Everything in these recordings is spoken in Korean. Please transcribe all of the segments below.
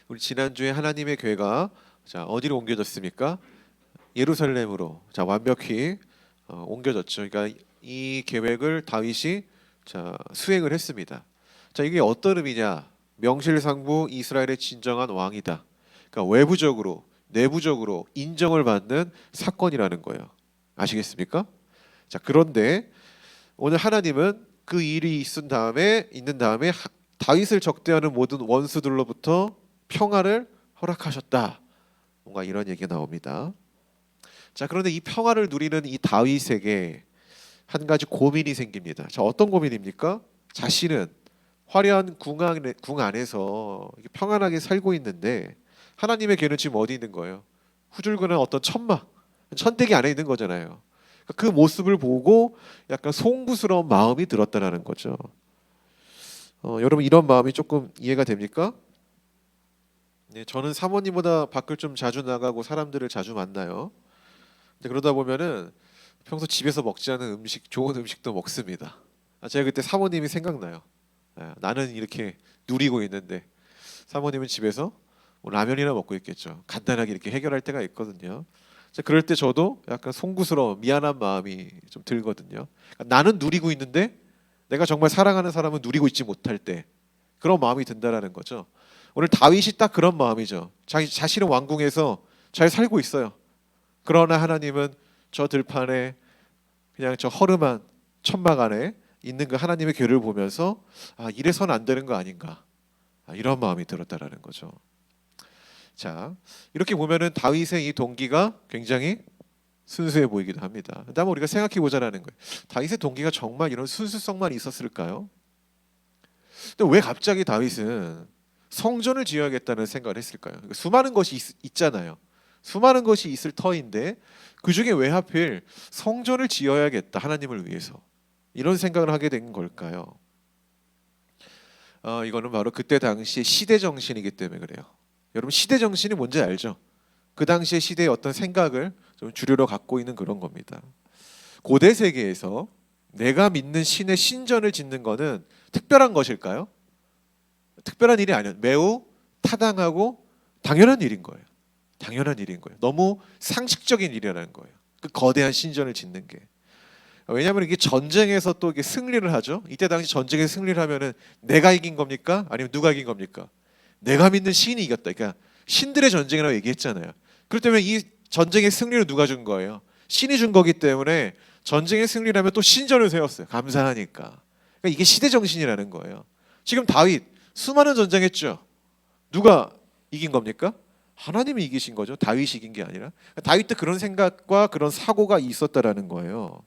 우리 지난주에 하나님의 교회가 어디로 옮겨졌습니까? 예루살렘으로 완벽히 옮겨졌죠. 그러니까 이 계획을 다윗이 수행을 했습니다. 이게 어떤 의미냐? 명실상부 이스라엘의 진정한 왕이다. 그러니까 외부적으로 내부적으로 인정을 받는 사건이라는 거예요. 아시겠습니까? 그런데 오늘 하나님은 그 일이 있는 다음에 다윗을 적대하는 모든 원수들로부터 평화를 허락하셨다. 뭔가 이런 얘기가 나옵니다. 그런데 이 평화를 누리는 이 다윗에게 한 가지 고민이 생깁니다. 어떤 고민입니까? 자신은 화려한 궁 안에서 평안하게 살고 있는데 하나님의 걔는 지금 어디 있는 거예요? 후줄근한 어떤 천대기 안에 있는 거잖아요. 그 모습을 보고 약간 송구스러운 마음이 들었다라는 거죠. 여러분 이런 마음이 조금 이해가 됩니까? 네, 저는 사모님보다 밖을 좀 자주 나가고 사람들을 자주 만나요. 근데 그러다 보면은 평소 집에서 먹지 않은 좋은 음식도 먹습니다. 제가 그때 사모님이 생각나요. 나는 이렇게 누리고 있는데 사모님은 집에서 뭐 라면이나 먹고 있겠죠. 간단하게 이렇게 해결할 때가 있거든요. 그럴 때 저도 약간 송구스러운 미안한 마음이 좀 들거든요. 그러니까 나는 누리고 있는데 내가 정말 사랑하는 사람은 누리고 있지 못할 때 그런 마음이 든다라는 거죠. 오늘 다윗이 딱 그런 마음이죠. 자신은 왕궁에서 잘 살고 있어요. 그러나 하나님은 저 들판에 그냥 저 허름한 천막 안에 있는 그 하나님의 교를 보면서 이래서는 안 되는 거 아닌가, 이런 마음이 들었다라는 거죠. 이렇게 보면은 다윗의 이 동기가 굉장히 순수해 보이기도 합니다. 근데 한번 우리가 생각해 보자라는 거예요. 다윗의 동기가 정말 이런 순수성만 있었을까요? 근데 왜 갑자기 다윗은 성전을 지어야겠다는 생각을 했을까요? 그러니까 수많은 것이 있잖아요. 수많은 것이 있을 터인데 그 중에 왜 하필 성전을 지어야겠다, 하나님을 위해서, 이런 생각을 하게 된 걸까요? 이거는 바로 그때 당시 시대 정신이기 때문에 그래요. 여러분 시대 정신이 뭔지 알죠? 그 당시의 시대의 어떤 생각을 좀 주류로 갖고 있는 그런 겁니다. 고대 세계에서 내가 믿는 신의 신전을 짓는 것은 특별한 것일까요? 특별한 일이 아니에요. 매우 타당하고 당연한 일인 거예요. 당연한 일인 거예요. 너무 상식적인 일이라는 거예요. 그 거대한 신전을 짓는 게. 왜냐하면 이게 전쟁에서 또 이게 승리를 하죠. 이때 당시 전쟁에서 승리를 하면은 내가 이긴 겁니까? 아니면 누가 이긴 겁니까? 내가 믿는 신이 이겼다. 그러니까 신들의 전쟁이라고 얘기했잖아요. 그렇기 때문에 이 전쟁의 승리를 누가 준 거예요? 신이 준 거기 때문에 전쟁의 승리를 하면 또 신전을 세웠어요. 감사하니까. 그러니까 이게 시대 정신이라는 거예요. 지금 다윗 수많은 전쟁했죠. 누가 이긴 겁니까? 하나님이 이기신 거죠. 다윗이 이긴 게 아니라. 다윗도 그런 생각과 그런 사고가 있었다라는 거예요.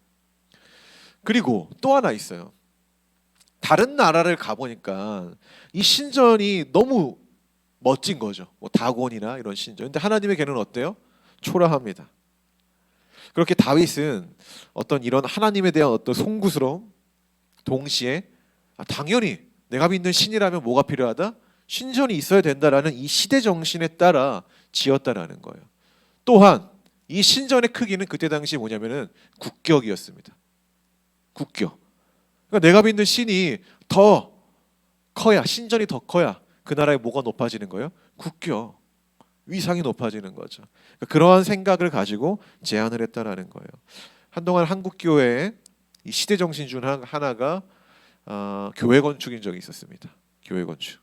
그리고 또 하나 있어요. 다른 나라를 가보니까 이 신전이 너무 멋진 거죠. 뭐 다곤이나 이런 신전. 근데 하나님의 걔는 어때요? 초라합니다. 그렇게 다윗은 어떤 이런 하나님에 대한 어떤 송구스러움, 동시에 당연히 내가 믿는 신이라면 뭐가 필요하다? 신전이 있어야 된다라는 이 시대 정신에 따라 지었다라는 거예요. 또한 이 신전의 크기는 그때 당시 뭐냐면은 국격이었습니다. 국격. 그러니까 내가 믿는 신이 더 커야, 신전이 더 커야 그 나라의 뭐가 높아지는 거예요? 국격, 위상이 높아지는 거죠. 그러니까 그러한 생각을 가지고 제안을 했다라는 거예요. 한동안 한국 교회의 이 시대 정신 중 하나가 교회 건축인 적이 있었습니다. 교회 건축.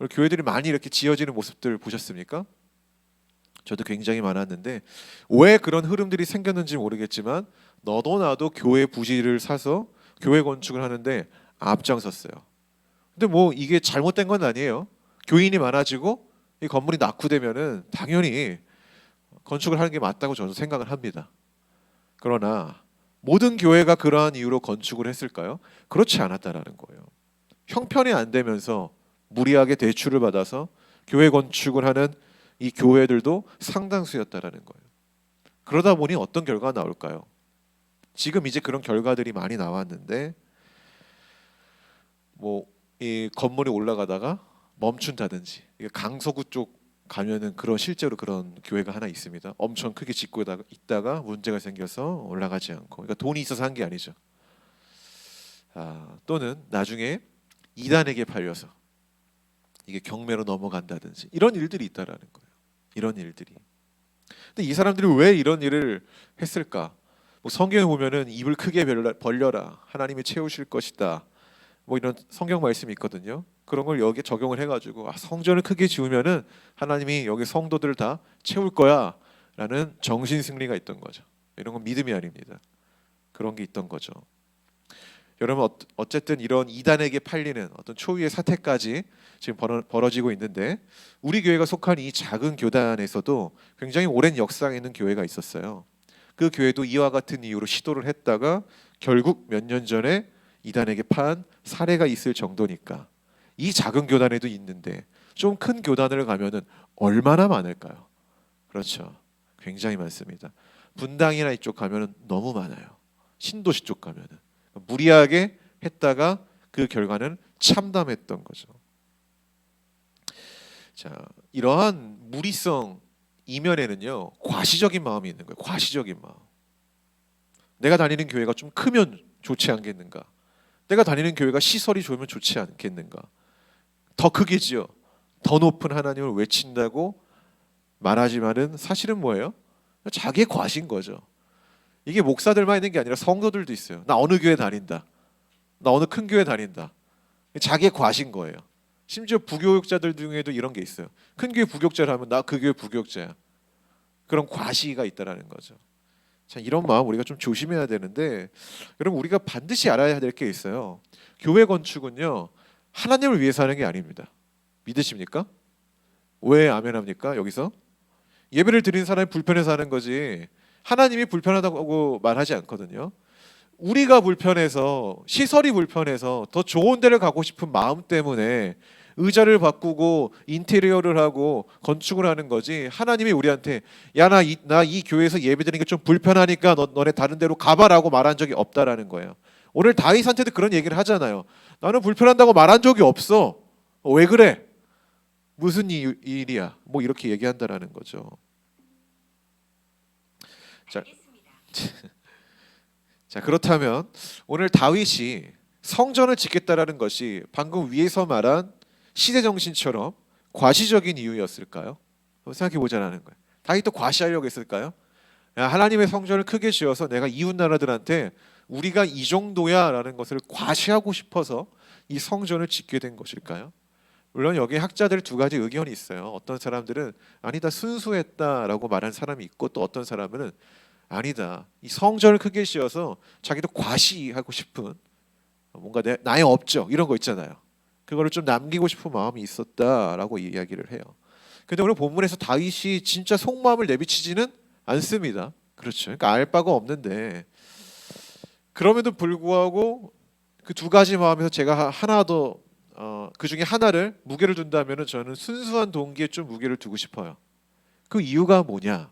교회들이 많이 이렇게 지어지는 모습들 보셨습니까? 저도 굉장히 많았는데 왜 그런 흐름들이 생겼는지 모르겠지만 너도 나도 교회 부지를 사서 교회 건축을 하는데 앞장섰어요. 근데 뭐 이게 잘못된 건 아니에요. 교인이 많아지고 이 건물이 낙후되면은 당연히 건축을 하는 게 맞다고 저는 생각을 합니다. 그러나 모든 교회가 그러한 이유로 건축을 했을까요? 그렇지 않았다라는 거예요. 형편이 안 되면서 무리하게 대출을 받아서 교회 건축을 하는 이 교회들도 상당수였다라는 거예요. 그러다 보니 어떤 결과가 나올까요? 지금 이제 그런 결과들이 많이 나왔는데 뭐 이 건물이 올라가다가 멈춘다든지, 이게 강서구 쪽 가면은 그런 실제로 그런 교회가 하나 있습니다. 엄청 크게 짓고 있다가 문제가 생겨서 올라가지 않고, 그러니까 돈이 있어서 한 게 아니죠. 또는 나중에 이단에게 팔려서 이게 경매로 넘어간다든지 이런 일들이 있다라는 거예요. 이런 일들이. 근데 이 사람들이 왜 이런 일을 했을까? 뭐 성경에 보면은 입을 크게 벌려라. 하나님이 채우실 것이다. 뭐 이런 성경 말씀이 있거든요. 그런 걸 여기에 적용을 해가지고 성전을 크게 지으면은 하나님이 여기 성도들을 다 채울 거야라는 정신 승리가 있던 거죠. 이런 건 믿음이 아닙니다. 그런 게 있던 거죠. 여러분 어쨌든 이런 이단에게 팔리는 어떤 초유의 사태까지 지금 벌어지고 있는데 우리 교회가 속한 이 작은 교단에서도 굉장히 오랜 역사가 있는 교회가 있었어요. 그 교회도 이와 같은 이유로 시도를 했다가 결국 몇 년 전에 이단에게 판 사례가 있을 정도니까 이 작은 교단에도 있는데 좀 큰 교단을 가면은 얼마나 많을까요? 그렇죠. 굉장히 많습니다. 분당이나 이쪽 가면은 너무 많아요. 신도시 쪽 가면은 무리하게 했다가 그 결과는 참담했던 거죠. 자, 이러한 무리성 이면에는요 과시적인 마음이 있는 거예요. 과시적인 마음. 내가 다니는 교회가 좀 크면 좋지 않겠는가? 내가 다니는 교회가 시설이 좋으면 좋지 않겠는가? 더 크게 지어 더 높은 하나님을 외친다고 말하지만은 사실은 뭐예요? 자기의 과시인 거죠. 이게 목사들만 있는 게 아니라 성도들도 있어요. 나 어느 교회 다닌다. 나 어느 큰 교회 다닌다. 자기의 과시인 거예요. 심지어 부교육자들 중에도 이런 게 있어요. 큰 교회 부교육자라면 나 그 교회 부교육자야. 그런 과시가 있다라는 거죠. 자, 이런 마음 우리가 좀 조심해야 되는데 여러분 우리가 반드시 알아야 될 게 있어요. 교회 건축은요 하나님을 위해서 하는 게 아닙니다. 믿으십니까? 왜 아멘합니까? 여기서 예배를 드리는 사람이 불편해서 하는 거지 하나님이 불편하다고 말하지 않거든요. 우리가 불편해서 시설이 불편해서 더 좋은 데를 가고 싶은 마음 때문에 의자를 바꾸고 인테리어를 하고 건축을 하는 거지 하나님이 우리한테 야 나 이 교회에서 예배드리는 게 좀 불편하니까 너네 다른 데로 가봐라고 말한 적이 없다라는 거예요. 오늘 다윗한테도 그런 얘기를 하잖아요. 나는 불편한다고 말한 적이 없어. 왜 그래? 무슨 일이야? 뭐 이렇게 얘기한다라는 거죠. 자, 자 그렇다면 오늘 다윗이 성전을 짓겠다라는 것이 방금 위에서 말한 시대 정신처럼 과시적인 이유였을까요? 생각해 보자라는 거예요. 다윗도 과시하려고 했을까요? 야, 하나님의 성전을 크게 지어서 내가 이웃 나라들한테 우리가 이 정도야라는 것을 과시하고 싶어서 이 성전을 짓게 된 것일까요? 물론 여기 학자들 두 가지 의견이 있어요. 어떤 사람들은 아니다 순수했다라고 말하는 사람이 있고 또 어떤 사람은 아니다 이 성전을 크게 지어서 자기도 과시하고 싶은 뭔가 나의 업적 이런 거 있잖아요. 그거를 좀 남기고 싶은 마음이 있었다라고 이야기를 해요. 근데 오늘 본문에서 다윗이 진짜 속마음을 내비치지는 않습니다. 그렇죠. 그러니까 알 바가 없는데 그럼에도 불구하고 그 두 가지 마음에서 제가 하나 더 그 중에 하나를 무게를 둔다면은 저는 순수한 동기에 좀 무게를 두고 싶어요. 그 이유가 뭐냐?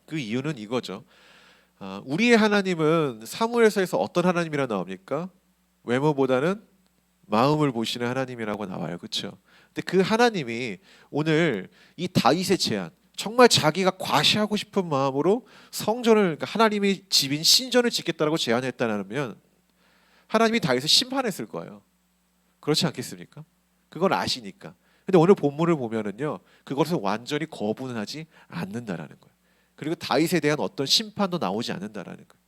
그 이유는 이거죠. 우리의 하나님은 사무엘서에서 어떤 하나님이라 나옵니까? 외모보다는 마음을 보시는 하나님이라고 나와요. 그렇죠? 근데 그 하나님이 오늘 이 다윗의 제안 정말 자기가 과시하고 싶은 마음으로 성전을 그러니까 하나님의 집인 신전을 짓겠다라고 제안했다면 하나님이 다윗을 심판했을 거예요. 그렇지 않겠습니까? 그걸 아시니까. 근데 오늘 본문을 보면은요. 그것을 완전히 거부는 하지 않는다라는 거예요. 그리고 다윗에 대한 어떤 심판도 나오지 않는다라는 거예요.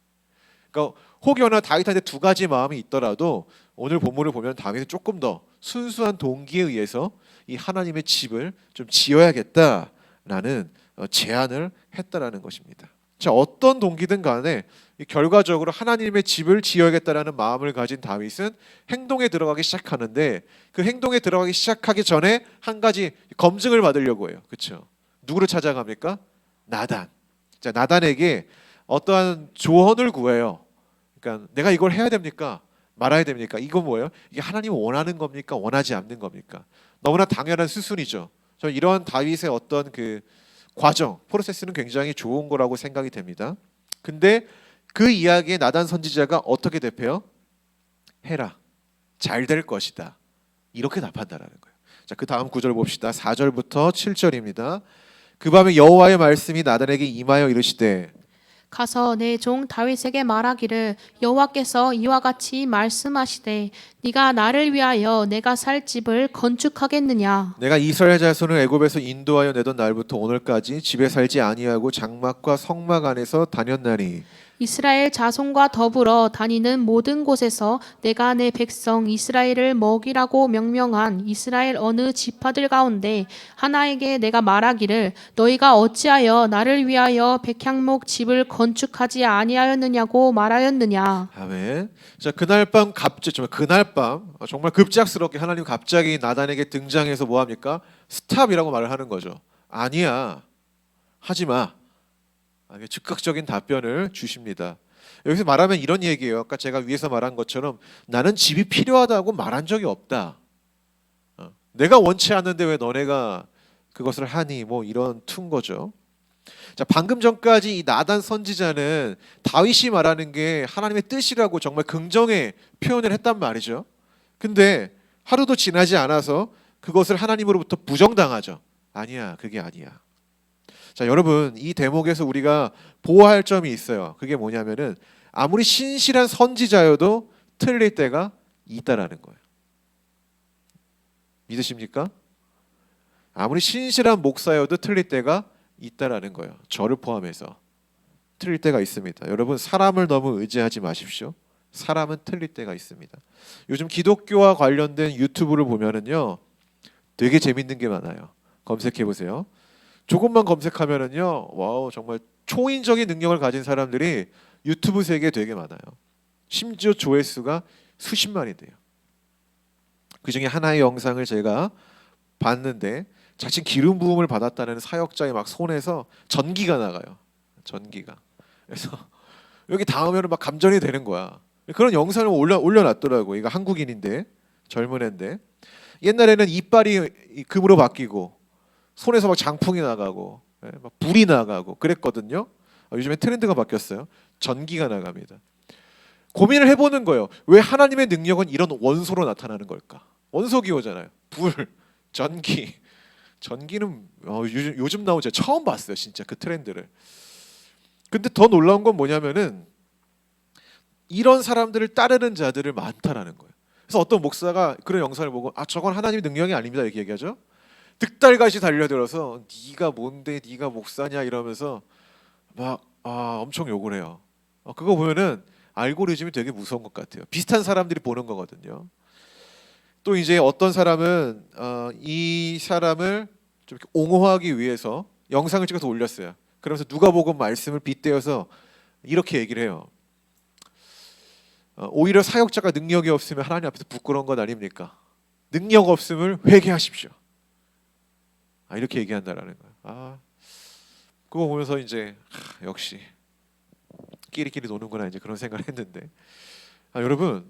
그러니까 혹여나 다윗한테 두 가지 마음이 있더라도 오늘 본문을 보면 다윗은 조금 더 순수한 동기에 의해서 이 하나님의 집을 좀 지어야겠다라는 제안을 했다라는 것입니다. 자, 어떤 동기든 간에 결과적으로 하나님의 집을 지어야겠다라는 마음을 가진 다윗은 행동에 들어가기 시작하는데 그 행동에 들어가기 시작하기 전에 한 가지 검증을 받으려고 해요. 그렇죠? 누구를 찾아갑니까? 나단. 자, 나단에게 어떠한 조언을 구해요. 그러니까 내가 이걸 해야 됩니까? 말아야 됩니까? 이건 뭐예요? 이게 하나님이 원하는 겁니까? 원하지 않는 겁니까? 너무나 당연한 수순이죠. 저 이러한 다윗의 어떤 그 과정, 프로세스는 굉장히 좋은 거라고 생각이 됩니다. 근데 그 이야기에 나단 선지자가 어떻게 대표요? 해라. 잘 될 것이다. 이렇게 답한다라는 거예요. 자, 그 다음 구절 봅시다. 4절부터 7절입니다. 그 밤에 여호와의 말씀이 나단에게 임하여 이르시되 가서 내 종 다윗에게 말하기를 여호와께서 이와 같이 말씀하시되 네가 나를 위하여 내가 살 집을 건축하겠느냐. 내가 이스라엘 자손을 애굽에서 인도하여 내던 날부터 오늘까지 집에 살지 아니하고 장막과 성막 안에서 다녔나니 이스라엘 자손과 더불어 다니는 모든 곳에서 내가 내 백성 이스라엘을 먹이라고 명명한 이스라엘 어느 지파들 가운데 하나에게 내가 말하기를 너희가 어찌하여 나를 위하여 백향목 집을 건축하지 아니하였느냐고 말하였느냐. 아멘. 자, 그날 밤 그날 밤 정말 급작스럽게 하나님 갑자기 나단에게 등장해서 뭐 합니까? 스탑이라고 말을 하는 거죠. 아니야. 하지 마. 즉각적인 답변을 주십니다. 여기서 말하면 이런 얘기예요. 아까 제가 위에서 말한 것처럼 나는 집이 필요하다고 말한 적이 없다. 내가 원치 않는데 왜 너네가 그것을 하니? 뭐 이런 툰 거죠. 자, 방금 전까지 이 나단 선지자는 다윗이 말하는 게 하나님의 뜻이라고 정말 긍정의 표현을 했단 말이죠. 근데 하루도 지나지 않아서 그것을 하나님으로부터 부정당하죠. 아니야, 그게 아니야. 자, 여러분, 이 대목에서 우리가 보호할 점이 있어요. 그게 뭐냐면은 아무리 신실한 선지자여도 틀릴 때가 있다라는 거예요. 믿으십니까? 아무리 신실한 목사여도 틀릴 때가 있다라는 거예요. 저를 포함해서 틀릴 때가 있습니다. 여러분, 사람을 너무 의지하지 마십시오. 사람은 틀릴 때가 있습니다. 요즘 기독교와 관련된 유튜브를 보면은요, 되게 재밌는 게 많아요. 검색해 보세요. 조금만 검색하면은요, 와우, 정말 초인적인 능력을 가진 사람들이 유튜브 세계에 되게 많아요. 심지어 조회수가 수십만이 돼요. 그 중에 하나의 영상을 제가 봤는데 자칫 기름 부음을 받았다는 사역자의 막 손에서 전기가 나가요. 전기가. 그래서 여기 닿으면 막 감전이 되는 거야. 그런 영상을 올려놨더라고. 이거 한국인인데 젊은 애인데 옛날에는 이빨이 금으로 바뀌고 손에서 막 장풍이 나가고 막 불이 나가고 그랬거든요. 요즘에 트렌드가 바뀌었어요. 전기가 나갑니다. 고민을 해보는 거예요. 왜 하나님의 능력은 이런 원소로 나타나는 걸까? 원소 기호잖아요. 불, 전기. 전기는 요즘 나오죠. 처음 봤어요, 진짜 그 트렌드를. 근데 더 놀라운 건 뭐냐면은 이런 사람들을 따르는 자들을 많다라는 거예요. 그래서 어떤 목사가 그런 영상을 보고 저건 하나님의 능력이 아닙니다 이렇게 얘기하죠. 득달같이 달려들어서 네가 뭔데 네가 목사냐 이러면서 막 엄청 욕을 해요. 그거 보면은 알고리즘이 되게 무서운 것 같아요. 비슷한 사람들이 보는 거거든요. 또 이제 어떤 사람은 이 사람을 좀 이렇게 옹호하기 위해서 영상을 찍어서 올렸어요. 그러면서 누가복음 말씀을 빗대어서 이렇게 얘기를 해요. 오히려 사역자가 능력이 없으면 하나님 앞에서 부끄러운 것 아닙니까? 능력 없음을 회개하십시오. 이렇게 얘기한다라는 거예요. 그거 보면서 이제 역시 끼리끼리 노는구나 이제 그런 생각을 했는데 여러분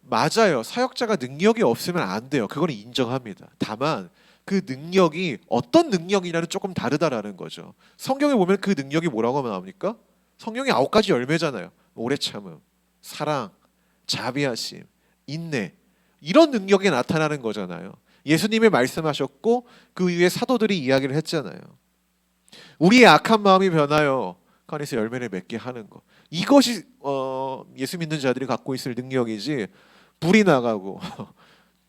맞아요. 사역자가 능력이 없으면 안 돼요. 그건 인정합니다. 다만 그 능력이 어떤 능력이냐는 조금 다르다라는 거죠. 성경에 보면 그 능력이 뭐라고 나옵니까? 성경이 9가지 열매잖아요. 오래 참음, 사랑, 자비하심, 인내 이런 능력이 나타나는 거잖아요. 예수님이 말씀하셨고 그 위에 사도들이 이야기를 했잖아요. 우리의 악한 마음이 변하여 그 안에서 열매를 맺게 하는 것. 이것이 예수 믿는 자들이 갖고 있을 능력이지 불이 나가고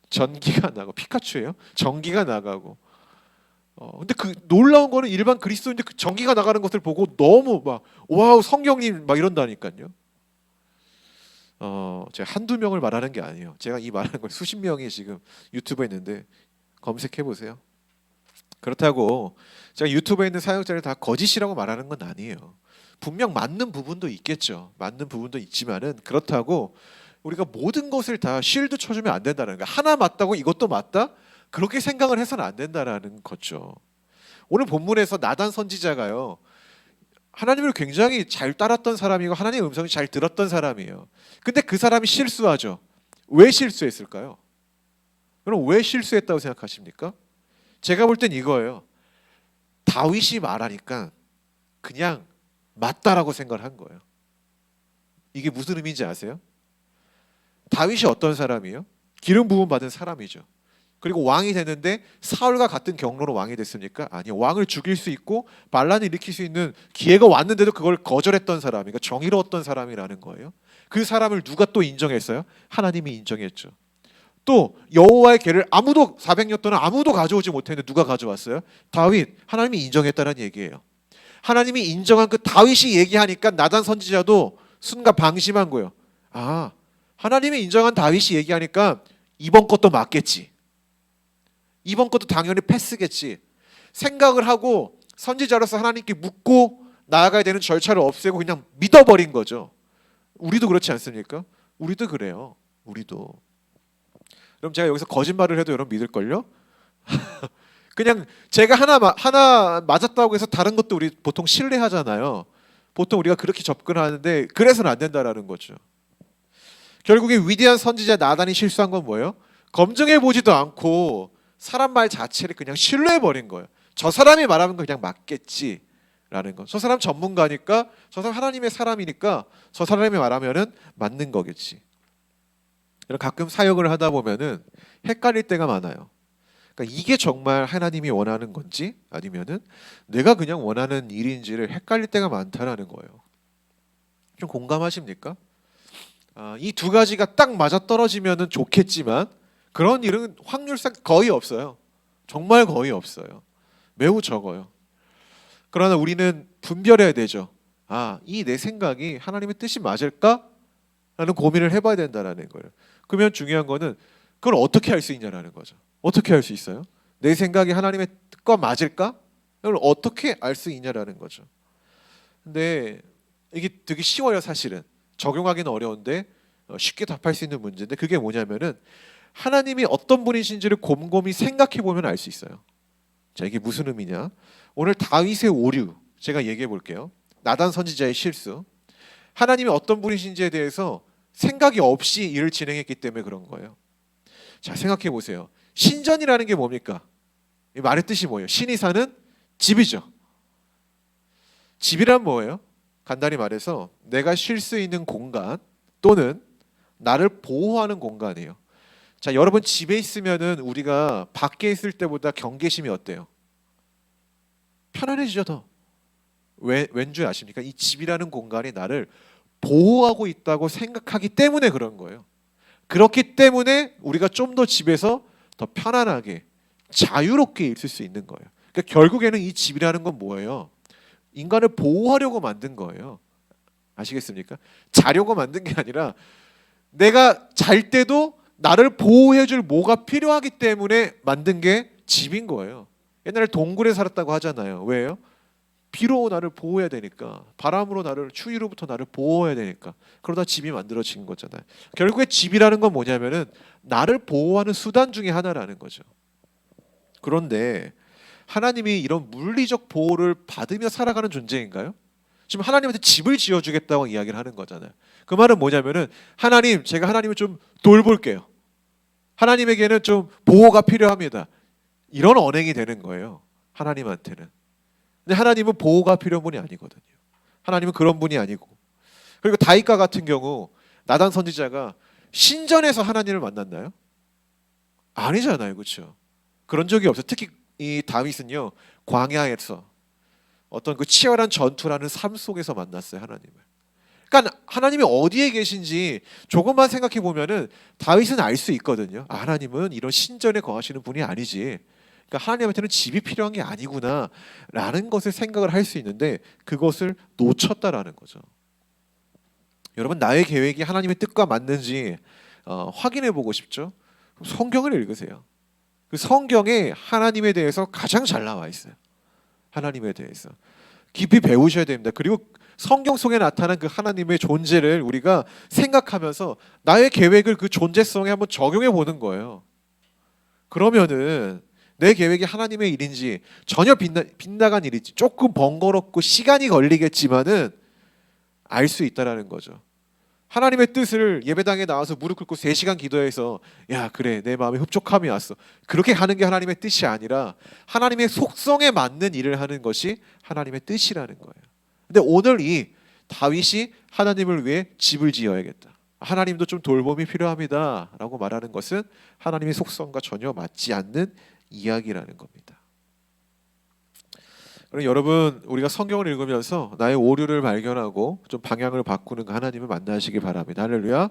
전기가 나고 피카츄예요? 전기가 나가고 근데 그 놀라운 거는 일반 그리스도인데 그 전기가 나가는 것을 보고 너무 막 와우 성령님 막 이런다니까요. 제가 한두 명을 말하는 게 아니에요. 제가 이 말하는 걸 수십 명이 지금 유튜브에 있는데 검색해 보세요. 그렇다고 제가 유튜브에 있는 사역자를 다 거짓이라고 말하는 건 아니에요. 분명 맞는 부분도 있겠죠. 맞는 부분도 있지만은 그렇다고 우리가 모든 것을 다 쉴드 쳐주면 안 된다는 거예요. 하나 맞다고 이것도 맞다? 그렇게 생각을 해서는 안 된다라는 거죠. 오늘 본문에서 나단 선지자가요. 하나님을 굉장히 잘 따랐던 사람이고 하나님의 음성을 잘 들었던 사람이에요. 근데 그 사람이 실수하죠. 왜 실수했을까요? 그럼 왜 실수했다고 생각하십니까? 제가 볼 땐 이거예요. 다윗이 말하니까 그냥 맞다라고 생각을 한 거예요. 이게 무슨 의미인지 아세요? 다윗이 어떤 사람이에요? 기름 부음 받은 사람이죠. 그리고 왕이 됐는데 사울과 같은 경로로 왕이 됐습니까? 아니요. 왕을 죽일 수 있고 반란을 일으킬 수 있는 기회가 왔는데도 그걸 거절했던 사람이, 그러니까 정의로웠던 사람이라는 거예요. 그 사람을 누가 또 인정했어요? 하나님이 인정했죠. 또 여호와의 궤를 아무도 400년 동안 아무도 가져오지 못했는데 누가 가져왔어요? 다윗. 하나님이 인정했다는 얘기예요. 하나님이 인정한 그 다윗이 얘기하니까 나단 선지자도 순간 방심한 거예요. 아, 하나님이 인정한 다윗이 얘기하니까 이번 것도 맞겠지. 이번 것도 당연히 패스겠지. 생각을 하고 선지자로서 하나님께 묻고 나아가야 되는 절차를 없애고 그냥 믿어버린 거죠. 우리도 그렇지 않습니까? 우리도 그래요. 우리도. 그럼 제가 여기서 거짓말을 해도 여러분 믿을걸요? 그냥 제가 하나 맞았다고 해서 다른 것도 우리 보통 신뢰하잖아요. 보통 우리가 그렇게 접근하는데 그래서는 안 된다라는 거죠. 결국에 위대한 선지자 나단이 실수한 건 뭐예요? 검증해 보지도 않고 사람 말 자체를 그냥 신뢰해 버린 거예요. 저 사람이 말하는 거 그냥 맞겠지라는 거. 저 사람 전문가니까, 저 사람 하나님의 사람이니까 저 사람이 말하면은 맞는 거겠지. 가끔 사역을 하다 보면은 헷갈릴 때가 많아요. 그러니까 이게 정말 하나님이 원하는 건지 아니면은 내가 그냥 원하는 일인지를 헷갈릴 때가 많다라는 거예요. 좀 공감하십니까? 이 두 가지가 딱 맞아 떨어지면은 좋겠지만 그런 일은 확률상 거의 없어요. 정말 거의 없어요. 매우 적어요. 그러나 우리는 분별해야 되죠. 이 내 생각이 하나님의 뜻이 맞을까? 라는 고민을 해봐야 된다는 거예요. 그러면 중요한 거는 그걸 어떻게 할 수 있냐라는 거죠. 어떻게 할 수 있어요? 내 생각이 하나님의 뜻과 맞을까? 그걸 어떻게 알 수 있냐라는 거죠. 근데 이게 되게 쉬워요, 사실은. 적용하기는 어려운데 쉽게 답할 수 있는 문제인데, 그게 뭐냐면은 하나님이 어떤 분이신지를 곰곰이 생각해 보면 알 수 있어요. 자, 이게 무슨 의미냐? 오늘 다윗의 오류 제가 얘기해 볼게요. 나단 선지자의 실수. 하나님이 어떤 분이신지에 대해서 생각이 없이 일을 진행했기 때문에 그런 거예요. 자, 생각해 보세요. 신전이라는 게 뭡니까? 이 말의 뜻이 뭐예요? 신이 사는 집이죠. 집이란 뭐예요? 간단히 말해서 내가 쉴 수 있는 공간 또는 나를 보호하는 공간이에요. 자, 여러분 집에 있으면은 우리가 밖에 있을 때보다 경계심이 어때요? 편안해지죠, 더. 왠지 아십니까? 이 집이라는 공간이 나를 보호하고 있다고 생각하기 때문에 그런 거예요. 그렇기 때문에 우리가 좀 더 집에서 더 편안하게 자유롭게 있을 수 있는 거예요. 그러니까 결국에는 이 집이라는 건 뭐예요? 인간을 보호하려고 만든 거예요. 아시겠습니까? 자려고 만든 게 아니라 내가 잘 때도 나를 보호해줄 뭐가 필요하기 때문에 만든 게 집인 거예요. 옛날에 동굴에 살았다고 하잖아요. 왜요? 비로 나를 보호해야 되니까, 바람으로 나를, 추위로부터 나를 보호해야 되니까. 그러다 집이 만들어진 거잖아요. 결국에 집이라는 건 뭐냐면은 나를 보호하는 수단 중에 하나라는 거죠. 그런데 하나님이 이런 물리적 보호를 받으며 살아가는 존재인가요? 지금 하나님한테 집을 지어주겠다고 이야기를 하는 거잖아요. 그 말은 뭐냐면은 하나님, 제가 하나님을 좀 돌볼게요. 하나님에게는 좀 보호가 필요합니다. 이런 언행이 되는 거예요. 하나님한테는. 근데 하나님은 보호가 필요한 분이 아니거든요. 하나님은 그런 분이 아니고. 그리고 다윗과 같은 경우 나단 선지자가 신전에서 하나님을 만났나요? 아니잖아요, 그렇죠? 그런 적이 없어요. 특히 이 다윗은요, 광야에서 어떤 그 치열한 전투라는 삶 속에서 만났어요, 하나님을. 그러니까 하나님이 어디에 계신지 조금만 생각해 보면은 다윗은 알 수 있거든요. 하나님은 이런 신전에 거하시는 분이 아니지. 그러니까 하나님한테는 집이 필요한 게 아니구나라는 것을 생각을 할 수 있는데 그것을 놓쳤다라는 거죠. 여러분, 나의 계획이 하나님의 뜻과 맞는지 확인해 보고 싶죠? 그럼 성경을 읽으세요. 그 성경에 하나님에 대해서 가장 잘 나와 있어요. 하나님에 대해서 깊이 배우셔야 됩니다. 그리고 성경 속에 나타난 그 하나님의 존재를 우리가 생각하면서 나의 계획을 그 존재성에 한번 적용해 보는 거예요. 그러면은 내 계획이 하나님의 일인지 전혀 빗나간 일인지 조금 번거롭고 시간이 걸리겠지만은 알 수 있다라는 거죠. 하나님의 뜻을 예배당에 나와서 무릎 꿇고 3시간 기도해서 야, 그래, 내 마음에 흡족함이 왔어. 그렇게 하는 게 하나님의 뜻이 아니라 하나님의 속성에 맞는 일을 하는 것이 하나님의 뜻이라는 거예요. 근데 오늘 이 다윗이 하나님을 위해 집을 지어야겠다. 하나님도 좀 돌봄이 필요합니다라고 말하는 것은 하나님의 속성과 전혀 맞지 않는 이야기라는 겁니다. 그럼 여러분, 우리가 성경을 읽으면서 나의 오류를 발견하고 좀 방향을 바꾸는 그 하나님을 만나시기 바랍니다. 할렐루야.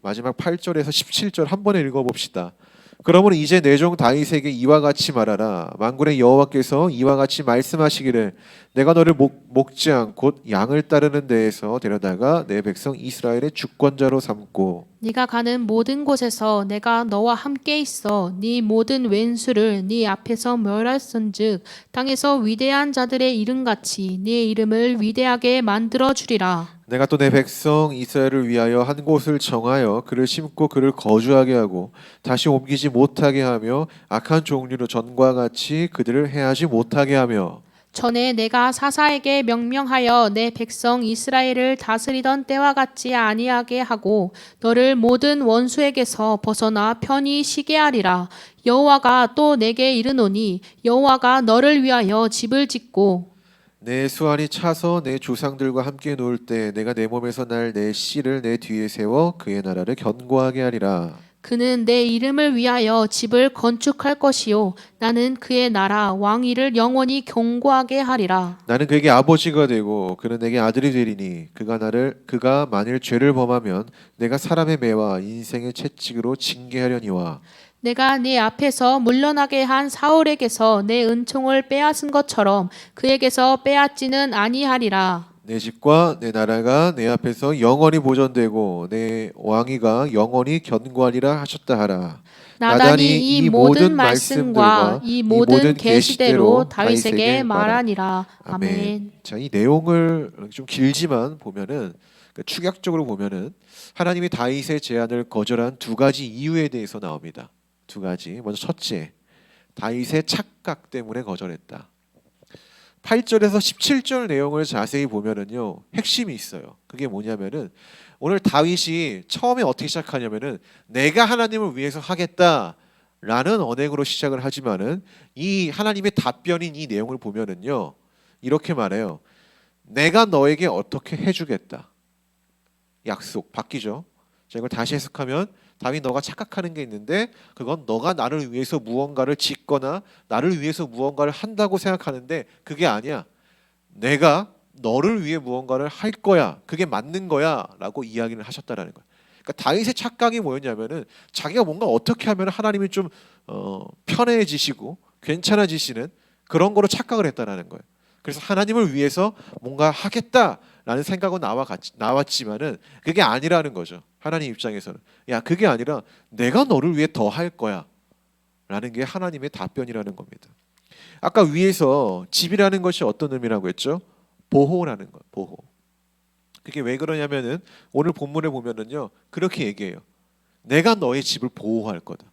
마지막 8절에서 17절 한 번에 읽어봅시다. 그러므로 이제 내 종 다윗에게 이와 같이 말하라. 만군의 여호와께서 이와 같이 말씀하시기를 내가 너를 목장 곧 양을 따르는 데에서 데려다가 내 백성 이스라엘의 주권자로 삼고 네가 가는 모든 곳에서 내가 너와 함께 있어 네 모든 왼수를 네 앞에서 멸할선즉 땅에서 위대한 자들의 이름같이 네 이름을 위대하게 만들어 주리라. 내가 또 내 백성 이스라엘을 위하여 한 곳을 정하여 그를 심고 그를 거주하게 하고 다시 옮기지 못하게 하며 악한 종류로 전과 같이 그들을 해하지 못하게 하며 전에 내가 사사에게 명령하여 내 백성 이스라엘을 다스리던 때와 같이 아니하게 하고 너를 모든 원수에게서 벗어나 편히 쉬게 하리라. 여호와가 또 내게 이르노니 여호와가 너를 위하여 집을 짓고 내 수완이 차서 내 조상들과 함께 놀 때 내가 내 몸에서 날 내 씨를 내 뒤에 세워 그의 나라를 견고하게 하리라. 그는 내 이름을 위하여 집을 건축할 것이요 나는 그의 나라 왕위를 영원히 견고하게 하리라. 나는 그에게 아버지가 되고 그는 내게 아들이 되리니 그가 만일 죄를 범하면 내가 사람의 매와 인생의 채찍으로 징계하려니와 내가 네 앞에서 물러나게 한 사울에게서 내 은총을 빼앗은 것처럼 그에게서 빼앗지는 아니하리라. 내 집과 내 나라가 내 앞에서 영원히 보존되고 내 왕위가 영원히 견고하리라 하셨다 하라. 나단이 이 모든 말씀과 이 모든 계시대로 다윗에게 말하니라. 아멘. 자, 이 내용을 좀 길지만 보면은 축약적으로 보면은 하나님이 다윗의 제안을 거절한 두 가지 이유에 대해서 나옵니다. 두 가지. 먼저 첫째, 다윗의 착각 때문에 거절했다. 8절에서 17절 내용을 자세히 보면은요, 핵심이 있어요. 그게 뭐냐면은 오늘 다윗이 처음에 어떻게 시작하냐면은 내가 하나님을 위해서 하겠다라는 언행으로 시작을 하지만은 이 하나님의 답변인 이 내용을 보면은요, 이렇게 말해요. 내가 너에게 어떻게 해주겠다. 약속 바뀌죠. 자, 이걸 다시 해석하면 다윗 너가 착각하는 게 있는데 그건 너가 나를 위해서 무언가를 짓거나 나를 위해서 무언가를 한다고 생각하는데 그게 아니야. 내가 너를 위해 무언가를 할 거야. 그게 맞는 거야 라고 이야기를 하셨다라는 거야. 그러니까 다윗의 착각이 뭐였냐면은 자기가 뭔가 어떻게 하면 하나님이 좀 편해지시고 괜찮아지시는 그런 거로 착각을 했다라는 거예요. 그래서 하나님을 위해서 뭔가 하겠다라는 생각은 나왔지만은 그게 아니라는 거죠. 하나님 입장에서는 야 그게 아니라 내가 너를 위해 더 할 거야 라는 게 하나님의 답변이라는 겁니다. 아까 위에서 집이라는 것이 어떤 의미라고 했죠? 보호라는 것, 보호. 그게 왜 그러냐면은 오늘 본문에 보면은요 그렇게 얘기해요. 내가 너의 집을 보호할 거다.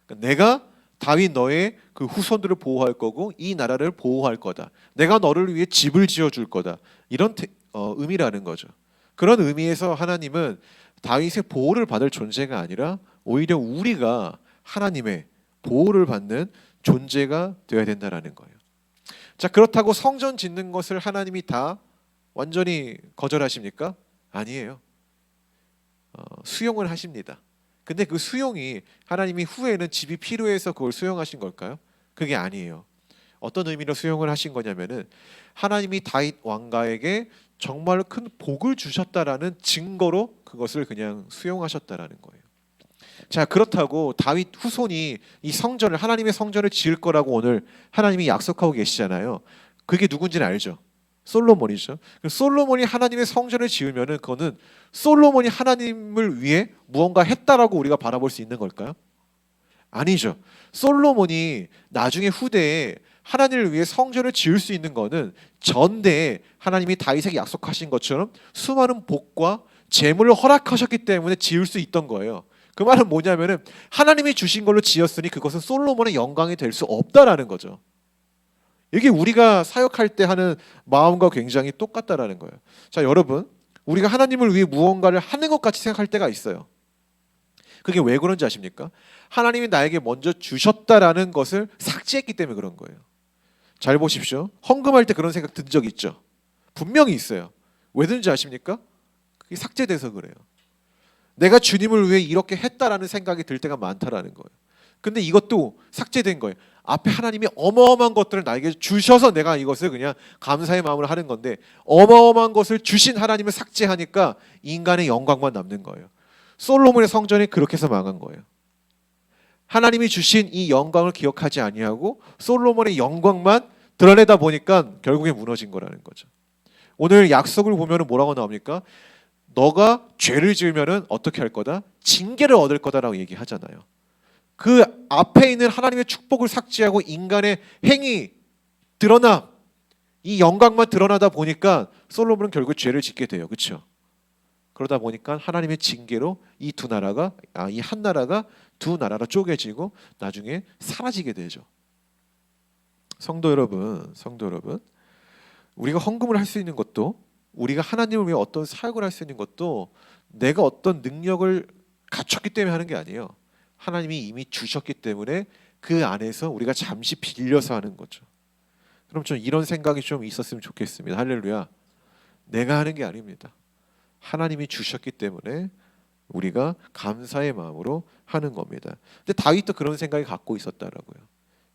그러니까 내가 다윗 너의 그 후손들을 보호할 거고 이 나라를 보호할 거다. 내가 너를 위해 집을 지어줄 거다. 이런 의미라는 거죠. 그런 의미에서 하나님은 다윗의 보호를 받을 존재가 아니라 오히려 우리가 하나님의 보호를 받는 존재가 되어야 된다라는 거예요. 자, 그렇다고 성전 짓는 것을 하나님이 다 완전히 거절하십니까? 아니에요. 수용을 하십니다. 근데 그 수용이 하나님이 후에는 집이 필요해서 그걸 수용하신 걸까요? 그게 아니에요. 어떤 의미로 수용을 하신 거냐면은 하나님이 다윗 왕가에게 정말 큰 복을 주셨다라는 증거로 그것을 그냥 수용하셨다라는 거예요. 자, 그렇다고 다윗 후손이 이 성전을 하나님의 성전을 지을 거라고 오늘 하나님이 약속하고 계시잖아요. 그게 누군지는 알죠. 솔로몬이죠. 솔로몬이 하나님의 성전을 지으면은 그거는 솔로몬이 하나님을 위해 무언가 했다라고 우리가 바라볼 수 있는 걸까요? 아니죠. 솔로몬이 나중에 후대에 하나님을 위해 성전을 지을 수 있는 거는 전대에 하나님이 다윗에게 약속하신 것처럼 수많은 복과 재물을 허락하셨기 때문에 지을 수 있던 거예요. 그 말은 뭐냐면은 하나님이 주신 걸로 지었으니 그것은 솔로몬의 영광이 될 수 없다라는 거죠. 이게 우리가 사역할 때 하는 마음과 굉장히 똑같다라는 거예요. 자, 여러분, 우리가 하나님을 위해 무언가를 하는 것 같이 생각할 때가 있어요. 그게 왜 그런지 아십니까? 하나님이 나에게 먼저 주셨다라는 것을 삭제했기 때문에 그런 거예요. 잘 보십시오. 헌금할 때 그런 생각 든 적 있죠? 분명히 있어요. 왜든지 아십니까? 그게 삭제돼서 그래요. 내가 주님을 위해 이렇게 했다라는 생각이 들 때가 많다라는 거예요. 근데 이것도 삭제된 거예요. 앞에 하나님이 어마어마한 것들을 나에게 주셔서 내가 이것을 그냥 감사의 마음으로 하는 건데, 어마어마한 것을 주신 하나님을 삭제하니까 인간의 영광만 남는 거예요. 솔로몬의 성전이 그렇게 해서 망한 거예요. 하나님이 주신 이 영광을 기억하지 아니하고 솔로몬의 영광만 드러내다 보니까 결국에 무너진 거라는 거죠. 오늘 약속을 보면 뭐라고 나옵니까? 너가 죄를 지으면 어떻게 할 거다? 징계를 얻을 거다라고 얘기하잖아요. 그 앞에 있는 하나님의 축복을 삭제하고 인간의 행위 드러나, 이 영광만 드러나다 보니까 솔로몬은 결국 죄를 짓게 돼요. 그렇죠? 그러다 보니까 하나님의 징계로 이 한 나라가 두 나라로 쪼개지고 나중에 사라지게 되죠. 성도 여러분, 우리가 헌금을 할 수 있는 것도, 우리가 하나님을 위해 어떤 사역을 할 수 있는 것도 내가 어떤 능력을 갖췄기 때문에 하는 게 아니에요. 하나님이 이미 주셨기 때문에 그 안에서 우리가 잠시 빌려서 하는 거죠. 그럼 좀 이런 생각이 좀 있었으면 좋겠습니다. 할렐루야. 내가 하는 게 아닙니다. 하나님이 주셨기 때문에 우리가 감사의 마음으로 하는 겁니다. 근데 다윗도 그런 생각을 갖고 있었다라고요.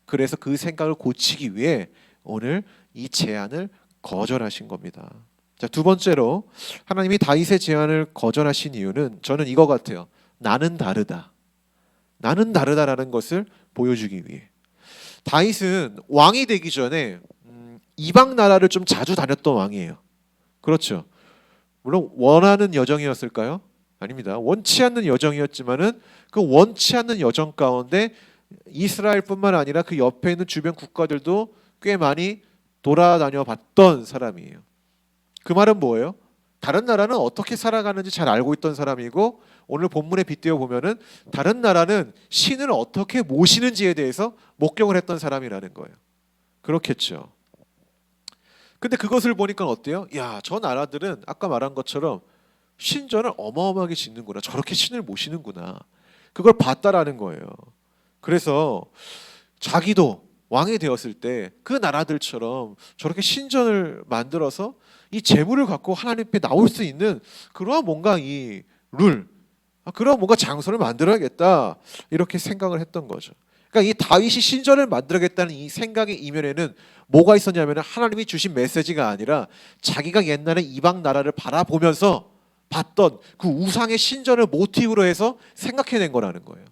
그래서 그 생각을 고치기 위해 오늘 이 제안을 거절하신 겁니다. 자, 두 번째로 하나님이 다윗의 제안을 거절하신 이유는 저는 이거 같아요. 나는 다르다. 나는 다르다라는 것을 보여주기 위해. 다윗은 왕이 되기 전에 이방 나라를 좀 자주 다녔던 왕이에요. 그렇죠. 물론 원하는 여정이었을까요? 아닙니다. 원치 않는 여정이었지만은 그 원치 않는 여정 가운데 이스라엘뿐만 아니라 그 옆에 있는 주변 국가들도 꽤 많이 돌아다녀 봤던 사람이에요. 그 말은 뭐예요? 다른 나라는 어떻게 살아가는지 잘 알고 있던 사람이고, 오늘 본문에 빗대어 보면은 다른 나라는 신을 어떻게 모시는지에 대해서 목격을 했던 사람이라는 거예요. 그렇겠죠. 근데 그것을 보니까 어때요? 야, 저 나라들은 아까 말한 것처럼 신전을 어마어마하게 짓는구나. 저렇게 신을 모시는구나. 그걸 봤다라는 거예요. 그래서 자기도 왕이 되었을 때 그 나라들처럼 저렇게 신전을 만들어서 이 재물을 갖고 하나님 앞에 나올 수 있는 그러한 뭔가 이 그런 뭔가 장소를 만들어야겠다, 이렇게 생각을 했던 거죠. 그러니까 이 다윗이 신전을 만들어야겠다는 이 생각의 이면에는 뭐가 있었냐면 하나님이 주신 메시지가 아니라 자기가 옛날에 이방 나라를 바라보면서 봤던 그 우상의 신전을 모티브로 해서 생각해낸 거라는 거예요.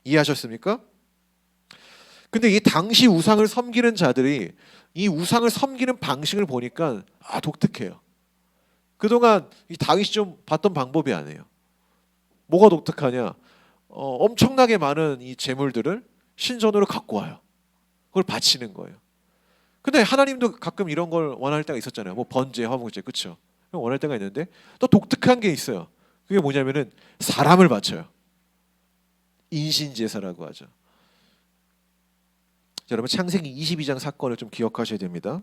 이해하셨습니까? 근데 이 당시 우상을 섬기는 자들이 이 우상을 섬기는 방식을 보니까 독특해요. 그동안 이 다윗이 좀 봤던 방법이 아니에요. 뭐가 독특하냐? 엄청나게 많은 이 재물들을 신전으로 갖고 와요. 그걸 바치는 거예요. 근데 하나님도 가끔 이런 걸 원할 때가 있었잖아요. 뭐 번제, 화목제, 그렇죠? 원할 때가 있는데 또 독특한 게 있어요. 그게 뭐냐면은 사람을 바쳐요. 인신제사라고 하죠. 자, 여러분 창세기 22장 사건을 좀 기억하셔야 됩니다.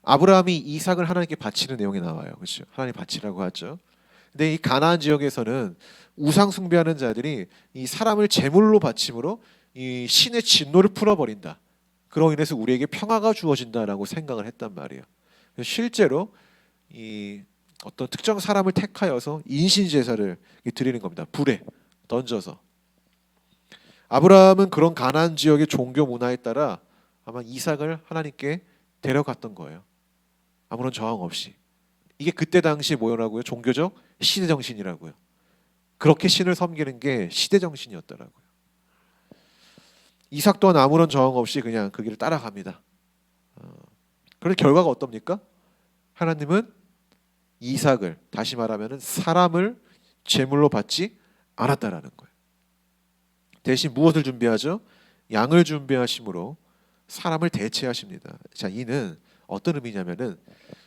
아브라함이 이삭을 하나님께 바치는 내용이 나와요. 그렇죠? 하나님 바치라고 하죠. 근데 이 가나안 지역에서는 우상 숭배하는 자들이 이 사람을 제물로 바침으로 이 신의 진노를 풀어버린다. 그로 인해서 우리에게 평화가 주어진다라고 생각을 했단 말이에요. 실제로 이 어떤 특정 사람을 택하여서 인신 제사를 드리는 겁니다. 불에 던져서. 아브라함은 그런 가나안 지역의 종교 문화에 따라 아마 이삭을 하나님께 데려갔던 거예요. 아무런 저항 없이. 이게 그때 당시 뭐라고요? 종교적 시대 정신이라고요. 그렇게 신을 섬기는 게 시대 정신이었더라고요. 이삭 또한 아무런 저항 없이 그냥 그 길을 따라갑니다. 그런데 결과가 어떻습니까? 하나님은 이삭을, 다시 말하면 사람을 제물로 받지 않았다라는 거예요. 대신 무엇을 준비하죠? 양을 준비하심으로 사람을 대체하십니다. 자, 이는 어떤 의미냐면은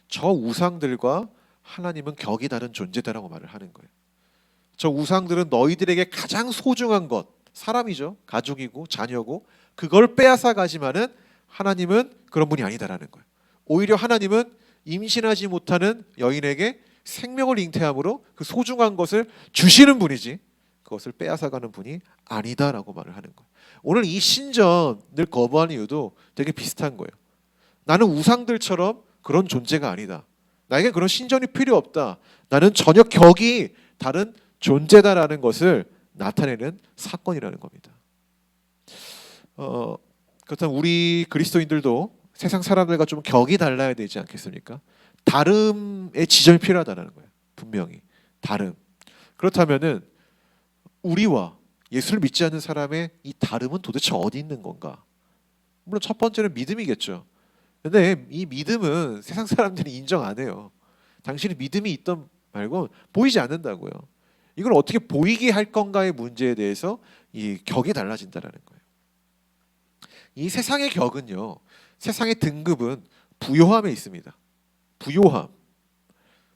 저 우상들과 하나님은 격이 다른 존재다라고 말을 하는 거예요. 저 우상들은 너희들에게 가장 소중한 것, 사람이죠. 가족이고 자녀고, 그걸 빼앗아 가지만은 하나님은 그런 분이 아니다라는 거예요. 오히려 하나님은 임신하지 못하는 여인에게 생명을 잉태함으로 그 소중한 것을 주시는 분이지 그것을 빼앗아가는 분이 아니다라고 말을 하는 거예요. 오늘 이 신전을 거부하는 이유도 되게 비슷한 거예요. 나는 우상들처럼 그런 존재가 아니다. 나에게 그런 신전이 필요 없다. 나는 전혀 격이 다른 존재다라는 것을 나타내는 사건이라는 겁니다. 그렇다면 우리 그리스도인들도 세상 사람들과 좀 격이 달라야 되지 않겠습니까? 다름의 지점이 필요하다는 거예요. 분명히 다름. 그렇다면은 우리와 예수를 믿지 않는 사람의 이 다름은 도대체 어디 있는 건가? 물론 첫 번째는 믿음이겠죠. 근데 이 믿음은 세상 사람들이 인정 안 해요. 당신이 믿음이 있던 말고 보이지 않는다고요. 이걸 어떻게 보이게 할 건가의 문제에 대해서 이 격이 달라진다는 거예요. 이 세상의 격은요, 세상의 등급은 부요함에 있습니다. 부요함,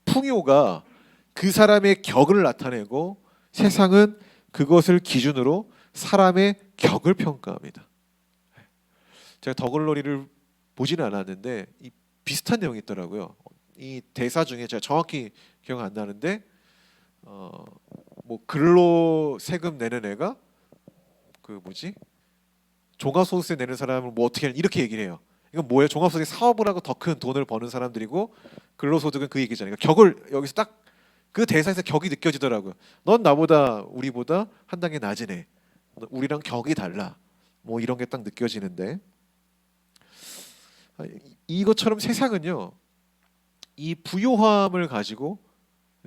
풍요가 그 사람의 격을 나타내고 세상은 그것을 기준으로 사람의 격을 평가합니다. 제가 더글로리를 보지는 않았는데 이 비슷한 내용이 있더라고요. 이 대사 중에 제가 정확히 기억 안 나는데 뭐 근로 세금 내는 애가 그 뭐지 종합소득세 내는 사람을 뭐 어떻게 이렇게 얘기를 해요. 이건 뭐예요? 종합소득 사업을 하고 더 큰 돈을 버는 사람들이고 근로소득은 그 얘기잖아요. 그러니까 격을 여기서 딱 그 대사에서 격이 느껴지더라고요. 넌 나보다 우리보다 한 단계 낮은 애. 우리랑 격이 달라. 뭐 이런 게 딱 느껴지는데 이것처럼 세상은요. 이 부요함을 가지고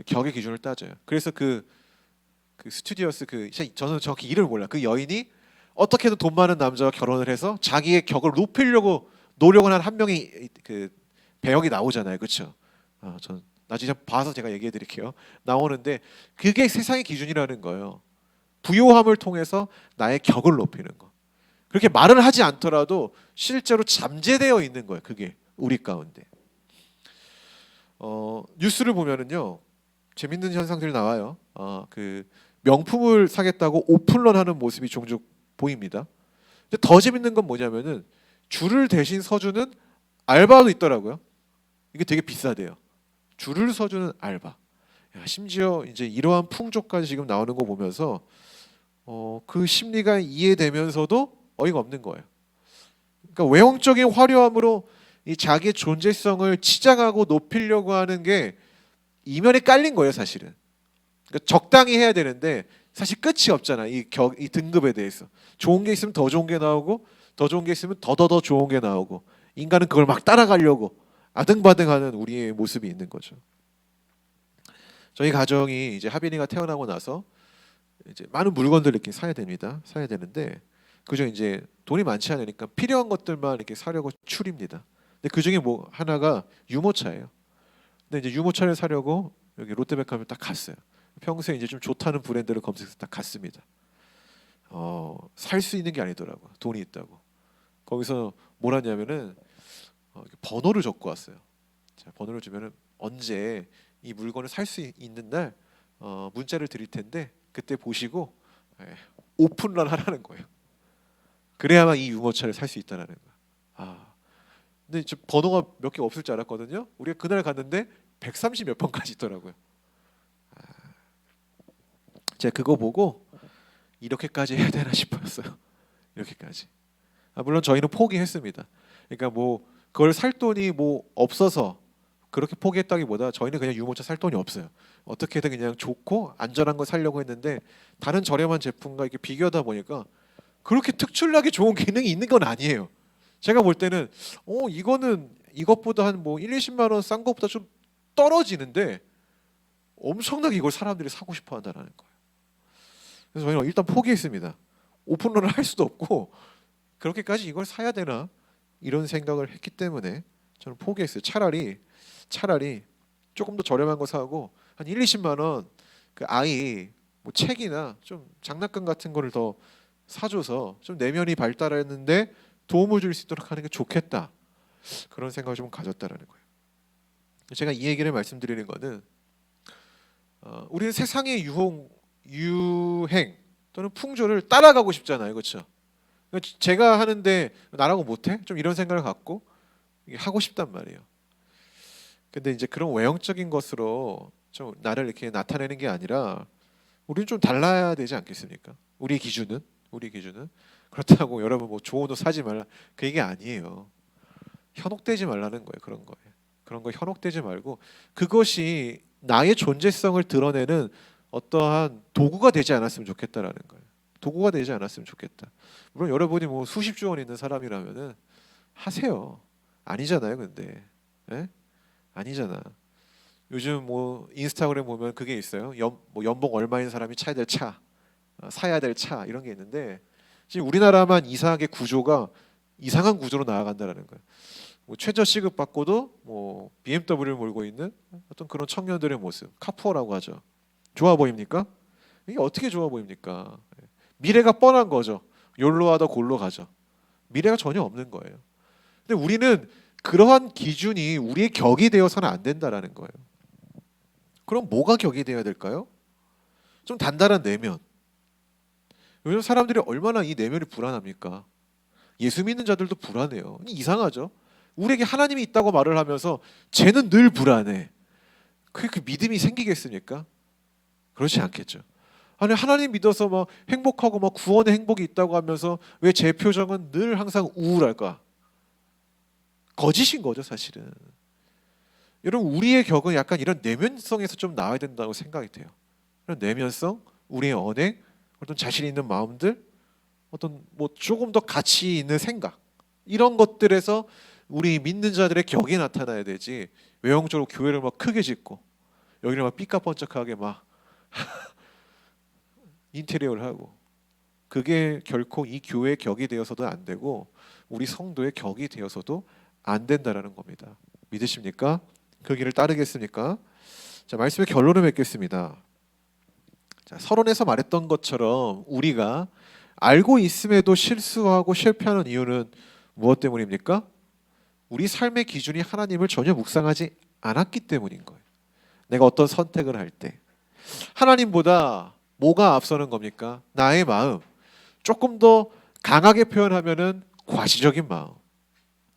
격의 기준을 따져요. 그래서 그 스튜디오스 저는 정확히 이름을 몰라. 그 여인이 어떻게든 돈 많은 남자와 결혼을 해서 자기의 격을 높이려고 노력을 한 명이 그 배역이 나오잖아요, 그렇죠? 전 나중에 봐서 제가 얘기해 드릴게요. 나오는데 그게 세상의 기준이라는 거예요. 부요함을 통해서 나의 격을 높이는 거. 그렇게 말을 하지 않더라도 실제로 잠재되어 있는 거예요. 그게 우리 가운데. 뉴스를 보면은요, 재밌는 현상들이 나와요. 그 명품을 사겠다고 오픈런하는 모습이 종종 보입니다. 근데 더 재밌는 건 뭐냐면은 줄을 대신 서주는 알바도 있더라고요. 이게 되게 비싸대요. 줄을 서주는 알바. 야, 심지어 이제 이러한 풍조까지 지금 나오는 거 보면서 그 심리가 이해되면서도 어이가 없는 거예요. 그러니까 외형적인 화려함으로 이 자기의 존재성을 치장하고 높이려고 하는 게 이면에 깔린 거예요, 사실은. 그러니까 적당히 해야 되는데 사실 끝이 없잖아. 이 등급에 대해서. 좋은 게 있으면 더 좋은 게 나오고 더 좋은 게 있으면 더 좋은 게 나오고 인간은 그걸 막 따라가려고 아등바등하는 우리의 모습이 있는 거죠. 저희 가정이 이제 하빈이가 태어나고 나서 이제 많은 물건들을 이렇게 사야 됩니다. 사야 되는데 그중 이제 돈이 많지 않으니까 필요한 것들만 이렇게 사려고 추립니다. 근데 그 중에 뭐 하나가 유모차예요. 근데 이제 유모차를 사려고 여기 롯데백화점에 딱 갔어요. 평소에 이제 좀 좋다는 브랜드를 검색해서 딱 갔습니다. 살 수 있는 게 아니더라고. 돈이 있다고. 거기서 뭘 하냐면은 번호를 적고 왔어요. 자, 번호를 주면은 언제 이 물건을 살 수 있는 날 문자를 드릴 텐데 그때 보시고 오픈런 하라는 거예요. 그래야만 이 유모차를 살 수 있다라는 거야. 근데 저 번호가 몇 개 없을 줄 알았거든요. 우리가 그날 갔는데 130 몇 번까지 있더라고요. 제가 그거 보고 이렇게까지 해야 되나 싶었어요. 이렇게까지. 물론 저희는 포기했습니다. 그러니까 뭐 그걸 살 돈이 뭐 없어서 그렇게 포기했다기보다 저희는 그냥 유모차 살 돈이 없어요. 어떻게든 그냥 좋고 안전한 거 사려고 했는데 다른 저렴한 제품과 이렇게 비교하다 보니까 그렇게 특출나게 좋은 기능이 있는 건 아니에요. 제가 볼 때는 이거는 이것보다 한 뭐 1, 20만 원 싼 것보다 좀 떨어지는데 엄청나게 이걸 사람들이 사고 싶어 한다는 거예요. 그래서 저희는 일단 포기했습니다. 오픈런을 할 수도 없고 그렇게까지 이걸 사야 되나 이런 생각을 했기 때문에 저는 포기했어요. 차라리 조금 더 저렴한 거 사고 한 1, 20만 원 그 아이 뭐 책이나 좀 장난감 같은 거를 더 사줘서 좀 내면이 발달했는데 도움을 줄 수 있도록 하는 게 좋겠다. 그런 생각을 좀 가졌다라는 거예요. 제가 이 얘기를 말씀드리는 거는 우리는 세상의 유행 또는 풍조를 따라가고 싶잖아요, 그렇죠? 제가 하는데 나라고 못해? 좀 이런 생각을 갖고 하고 싶단 말이에요. 근데 이제 그런 외형적인 것으로 좀 나를 이렇게 나타내는 게 아니라 우리는 좀 달라야 되지 않겠습니까? 우리 기준은 그렇다고 여러분 뭐 좋은 옷 사지 말라 그 얘기 아니에요. 현혹되지 말라는 거예요. 그런 거에 그런 거 현혹되지 말고 그것이 나의 존재성을 드러내는 어떠한 도구가 되지 않았으면 좋겠다라는 거예요. 도구가 되지 않았으면 좋겠다. 물론 여러분이 뭐 수십조 원 있는 사람이라면은 하세요. 아니잖아요, 근데. 예? 아니잖아. 요즘 뭐 인스타그램 보면 그게 있어요. 뭐 연봉 얼마인 사람이 차야 될 차, 사야 될 차 이런 게 있는데 지금 우리나라만 이상하게 구조가 이상한 구조로 나아간다라는 거예요. 뭐 최저 시급 받고도 뭐 BMW를 몰고 있는 어떤 그런 청년들의 모습, 카푸어라고 하죠. 좋아 보입니까? 이게 어떻게 좋아 보입니까? 미래가 뻔한 거죠. 욜로 하다 골로 가죠. 미래가 전혀 없는 거예요. 근데 우리는 그러한 기준이 우리의 격이 되어서는 안 된다라는 거예요. 그럼 뭐가 격이 되어야 될까요? 좀 단단한 내면. 요즘 사람들이 얼마나 이 내면이 불안합니까? 예수 믿는 자들도 불안해요. 이상하죠? 우리에게 하나님이 있다고 말을 하면서 쟤는 늘 불안해. 그 믿음이 생기겠습니까? 그렇지 않겠죠. 아니 하나님 믿어서 막 행복하고 막 구원의 행복이 있다고 하면서 왜 제 표정은 늘 항상 우울할까? 거짓인 거죠, 사실은. 여러분 우리의 격은 약간 이런 내면성에서 좀 나와야 된다고 생각이 돼요. 이런 내면성, 우리의 언행, 어떤 자신 있는 마음들, 어떤 뭐 조금 더 가치 있는 생각 이런 것들에서 우리 믿는 자들의 격이 나타나야 되지. 외형적으로 교회를 막 크게 짓고 여기를 막 삐까뻔쩍하게 막 인테리어를 하고 그게 결코 이 교회의 격이 되어서도 안 되고 우리 성도의 격이 되어서도 안 된다라는 겁니다. 믿으십니까? 그 길을 따르겠습니까? 자, 말씀의 결론을 맺겠습니다. 자, 서론에서 말했던 것처럼 우리가 알고 있음에도 실수하고 실패하는 이유는 무엇 때문입니까? 우리 삶의 기준이 하나님을 전혀 묵상하지 않았기 때문인 거예요. 내가 어떤 선택을 할 때 하나님보다 뭐가 앞서는 겁니까? 나의 마음. 조금 더 강하게 표현하면은 과시적인 마음.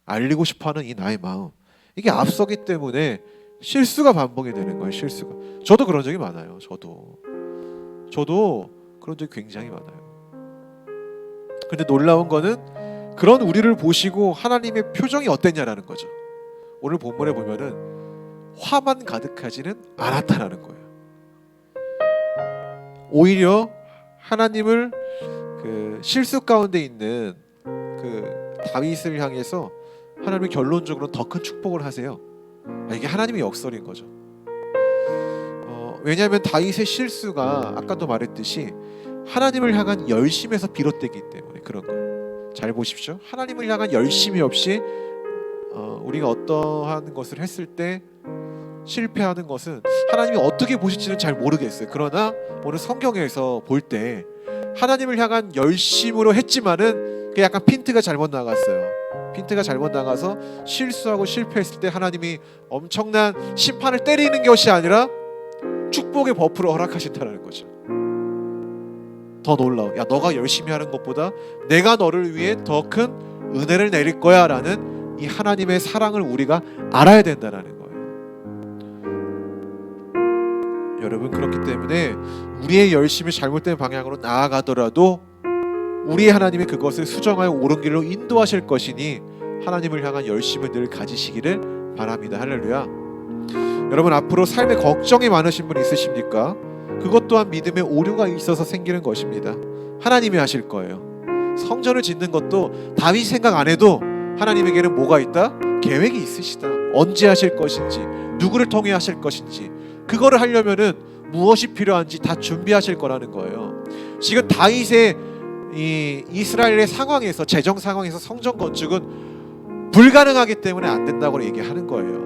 알리고 싶어하는 이 나의 마음. 이게 앞서기 때문에 실수가 반복이 되는 거예요. 실수가. 저도 그런 적이 많아요. 저도 그런 적이 굉장히 많아요. 근데 놀라운 거는 그런 우리를 보시고 하나님의 표정이 어땠냐라는 거죠. 오늘 본문에 보면은 화만 가득하지는 않았다라는 거예요. 오히려 하나님을 그 실수 가운데 있는 그 다윗을 향해서 하나님이 결론적으로 더 큰 축복을 하세요. 이게 하나님의 역설인 거죠. 왜냐하면 다윗의 실수가 아까도 말했듯이 하나님을 향한 열심에서 비롯되기 때문에 그런 거예요. 잘 보십시오. 하나님을 향한 열심이 없이 우리가 어떠한 것을 했을 때 실패하는 것은 하나님이 어떻게 보실지는 잘 모르겠어요. 그러나 오늘 성경에서 볼 때 하나님을 향한 열심으로 했지만은 그게 약간 핀트가 잘못 나갔어요. 핀트가 잘못 나가서 실수하고 실패했을 때 하나님이 엄청난 심판을 때리는 것이 아니라 축복의 버프를 허락하신다는 거죠. 더 놀라워. 야, 너가 열심히 하는 것보다 내가 너를 위해 더 큰 은혜를 내릴 거야 라는 이 하나님의 사랑을 우리가 알아야 된다는 거예요. 여러분, 그렇기 때문에 우리의 열심이 잘못된 방향으로 나아가더라도 우리 하나님이 그것을 수정하여 옳은 길로 인도하실 것이니 하나님을 향한 열심을 늘 가지시기를 바랍니다. 할렐루야. 여러분, 앞으로 삶에 걱정이 많으신 분 있으십니까? 그것 또한 믿음의 오류가 있어서 생기는 것입니다. 하나님이 하실 거예요. 성전을 짓는 것도 다윗 생각 안 해도 하나님에게는 뭐가 있다? 계획이 있으시다. 언제 하실 것인지, 누구를 통해 하실 것인지, 그거를 하려면은 무엇이 필요한지 다 준비하실 거라는 거예요. 지금 다윗의 이 이스라엘의 상황에서, 재정 상황에서 성전 건축은 불가능하기 때문에 안 된다고 얘기하는 거예요.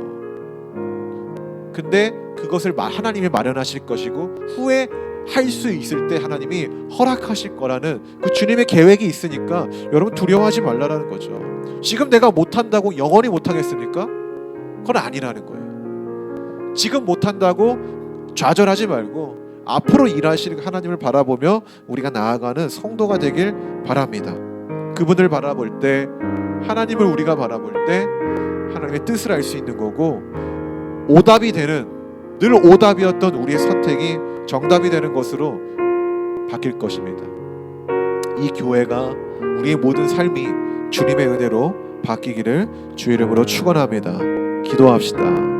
근데 그것을 하나님이 마련하실 것이고 후에 할 수 있을 때 하나님이 허락하실 거라는 그 주님의 계획이 있으니까 여러분 두려워하지 말라라는 거죠. 지금 내가 못한다고 영원히 못하겠습니까? 그건 아니라는 거예요. 지금 못한다고 좌절하지 말고 앞으로 일하실 하나님을 바라보며 우리가 나아가는 성도가 되길 바랍니다. 그분을 바라볼 때, 하나님을 우리가 바라볼 때 하나님의 뜻을 알 수 있는 거고, 오답이 되는, 늘 오답이었던 우리의 선택이 정답이 되는 것으로 바뀔 것입니다. 이 교회가, 우리의 모든 삶이 주님의 은혜로 바뀌기를 주의 이름으로 축원합니다. 기도합시다.